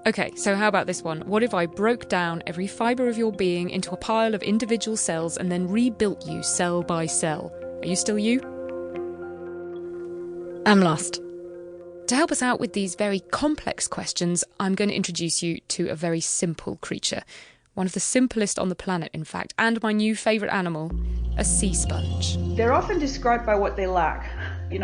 Okay, so how about this one? What if I broke down every fibre of your being into a pile of individual cells and then rebuilt you cell by cell? Are you still you? I'm lost. To help us out with these very complex questions, I'm going to introduce you to a very simple creature. One of the simplest on the planet, in fact, and my new favourite animal, a sea sponge. They're often described by what they lack.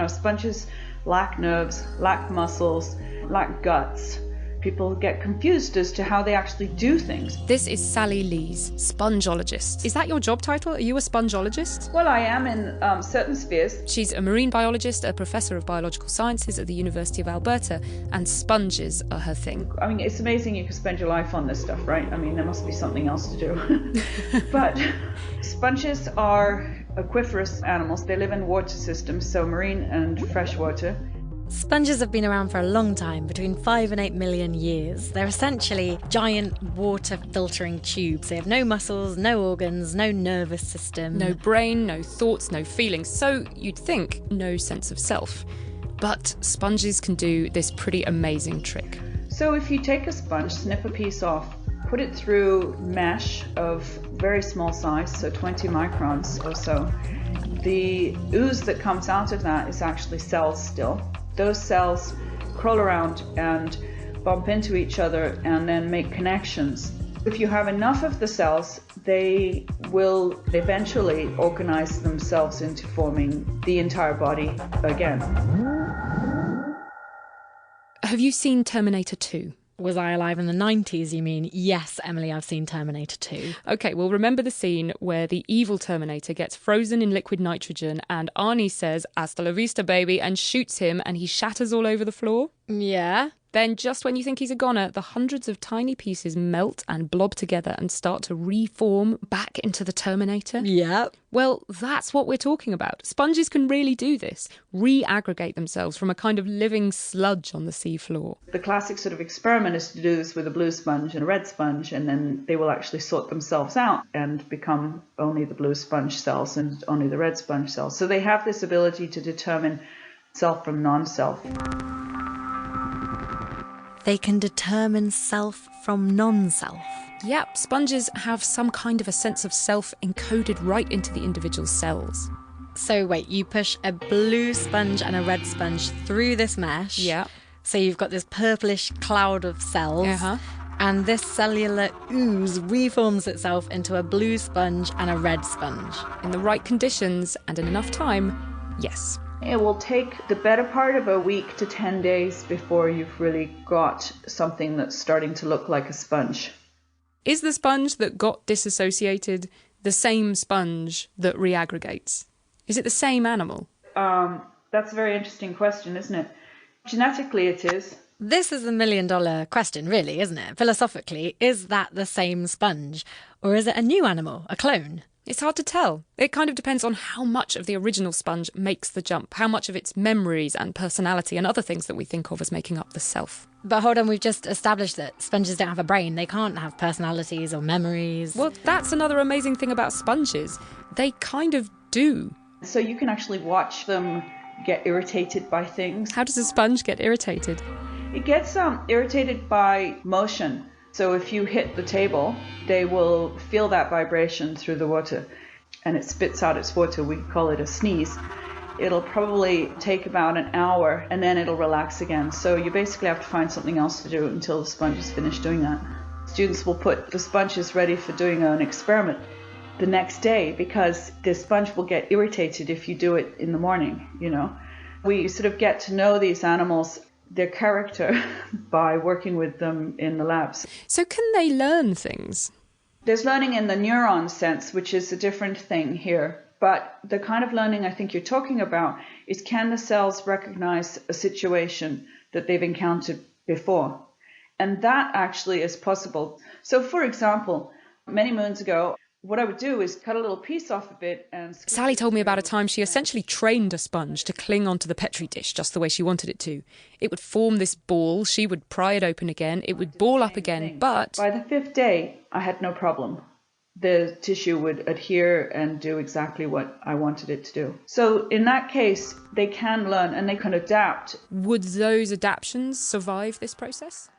Sponges lack nerves, lack muscles, lack guts. People get confused as to how they actually do things. This is Sally Lees, spongeologist. Is that your job title? Are you a spongeologist? Well, I am in certain spheres. She's a marine biologist, a professor of biological sciences at the University of Alberta, and sponges are her thing. I mean, it's amazing you can spend your life on this stuff, right? I mean, there must be something else to do. But sponges are aquiferous animals. They live in water systems, so marine and freshwater. Sponges have been around for a long time, between 5 and 8 million years. They're essentially giant water-filtering tubes. They have no muscles, no organs, no nervous system. No brain, no thoughts, no feelings. So you'd think no sense of self. But sponges can do this pretty amazing trick. So if you take a sponge, snip a piece off, put it through mesh of very small size, so 20 microns or so, the ooze that comes out of that is actually cells still. Those cells crawl around and bump into each other and then make connections. If you have enough of the cells, they will eventually organize themselves into forming the entire body again. Have you seen Terminator 2? Was I alive in the 90s, you mean? Yes, Emily, I've seen Terminator 2. Okay, well, remember the scene where the evil Terminator gets frozen in liquid nitrogen and Arnie says, "Hasta la vista, baby," and shoots him and he shatters all over the floor? Yeah. Then, just when you think he's a goner, the hundreds of tiny pieces melt and blob together and start to reform back into the Terminator. Yeah. Well, that's what we're talking about. Sponges can really do this, re-aggregate themselves from a kind of living sludge on the seafloor. The classic sort of experiment is to do this with a blue sponge and a red sponge, and then they will actually sort themselves out and become only the blue sponge cells and only the red sponge cells. So they have this ability to determine self from non-self. They can determine self from non-self. Yep, sponges have some kind of a sense of self encoded right into the individual cells. So wait, you push a blue sponge and a red sponge through this mesh. Yeah. So you've got this purplish cloud of cells. Uh-huh. And this cellular ooze reforms itself into a blue sponge and a red sponge. In the right conditions and in enough time, yes. It will take the better part of a week to 10 days before you've really got something that's starting to look like a sponge. Is the sponge that got disassociated the same sponge that reaggregates? Is it the same animal? That's a very interesting question, isn't it? Genetically, it is. This is the million-dollar question, really, isn't it? Philosophically, is that the same sponge? Or is it a new animal, a clone? It's hard to tell. It kind of depends on how much of the original sponge makes the jump, how much of its memories and personality and other things that we think of as making up the self. But hold on, we've just established that sponges don't have a brain. They can't have personalities or memories. Well, that's another amazing thing about sponges. They kind of do. So you can actually watch them get irritated by things. How does a sponge get irritated? It gets irritated by motion. So if you hit the table, they will feel that vibration through the water and it spits out its water. We call it a sneeze. It'll probably take about an hour and then it'll relax again. So you basically have to find something else to do until the sponge is finished doing that. Students will put the sponges ready for doing an experiment the next day because the sponge will get irritated if you do it in the morning, you know. We sort of get to know these animals, their character, by working with them in the labs. So can they learn things? There's learning in the neuron sense, which is a different thing here. But the kind of learning I think you're talking about is, can the cells recognize a situation that they've encountered before? And that actually is possible. So for example, many moons ago, what I would do is cut a little piece off of it and... Sally told me about a time she essentially trained a sponge to cling onto the Petri dish just the way she wanted it to. It would form this ball, she would pry it open again, it would ball up again, but... By the 5th day, I had no problem. The tissue would adhere and do exactly what I wanted it to do. So in that case, they can learn and they can adapt. Would those adaptations survive this process?